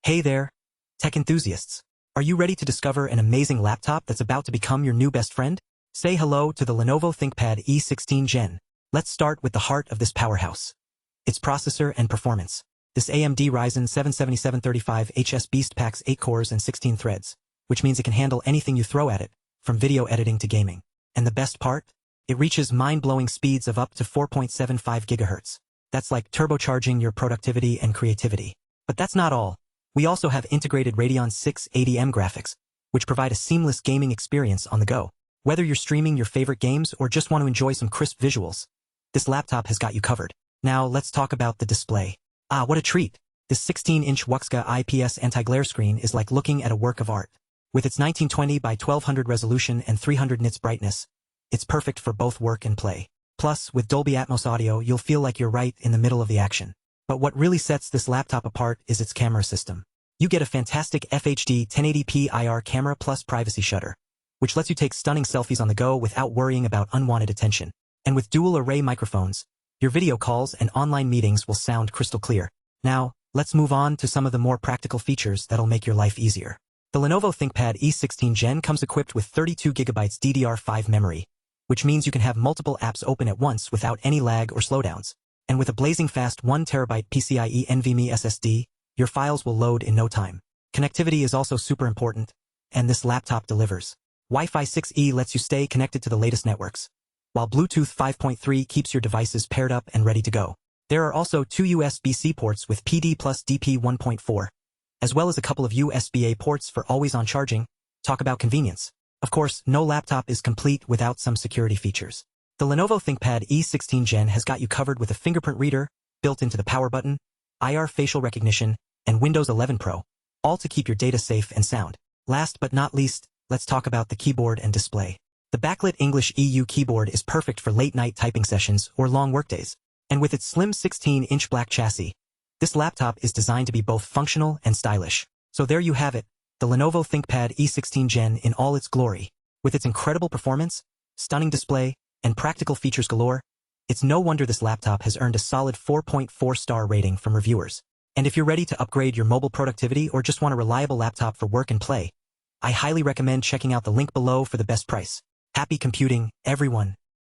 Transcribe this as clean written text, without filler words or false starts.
Hey there, tech enthusiasts. Are you ready to discover an amazing laptop that's about to become your new best friend? Say hello to the Lenovo ThinkPad E16 Gen. Let's start with the heart of this powerhouse. Its processor and performance. This AMD Ryzen 7 7735HS beast packs 8 cores and 16 threads, which means it can handle anything you throw at it, from video editing to gaming. And the best part? It reaches mind-blowing speeds of up to 4.75 GHz. That's like turbocharging your productivity and creativity. But that's not all. We also have integrated Radeon 680M graphics, which provide a seamless gaming experience on the go. Whether you're streaming your favorite games or just want to enjoy some crisp visuals, this laptop has got you covered. Now let's talk about the display. Ah, what a treat! This 16-inch WUXGA IPS anti-glare screen is like looking at a work of art. With its 1920 by 1200 resolution and 300 nits brightness, it's perfect for both work and play. Plus, with Dolby Atmos audio, you'll feel like you're right in the middle of the action. But what really sets this laptop apart is its camera system. You get a fantastic FHD 1080p IR camera plus privacy shutter, which lets you take stunning selfies on the go without worrying about unwanted attention. And with dual array microphones, your video calls and online meetings will sound crystal clear. Now, let's move on to some of the more practical features that'll make your life easier. The Lenovo ThinkPad E16 Gen comes equipped with 32GB DDR5 memory, which means you can have multiple apps open at once without any lag or slowdowns. And with a blazing fast 1TB PCIe NVMe SSD, your files will load in no time. Connectivity is also super important, and this laptop delivers. Wi-Fi 6E lets you stay connected to the latest networks, while Bluetooth 5.3 keeps your devices paired up and ready to go. There are also 2 USB-C ports with PD plus DP 1.4, as well as a couple of USB-A ports for always-on charging. Talk about convenience. Of course, no laptop is complete without some security features. The Lenovo ThinkPad E16 Gen has got you covered with a fingerprint reader, built into the power button, IR facial recognition, and Windows 11 Pro, all to keep your data safe and sound. Last but not least, let's talk about the keyboard and display. The Backlit English EU keyboard is perfect for late-night typing sessions or long workdays. And with its slim 16-inch black chassis, this laptop is designed to be both functional and stylish. So there you have it, the Lenovo ThinkPad E16 Gen in all its glory. With its incredible performance, stunning display, and practical features galore, it's no wonder this laptop has earned a solid 4.4-star rating from reviewers. And if you're ready to upgrade your mobile productivity or just want a reliable laptop for work and play, I highly recommend checking out the link below for the best price. Happy computing, everyone!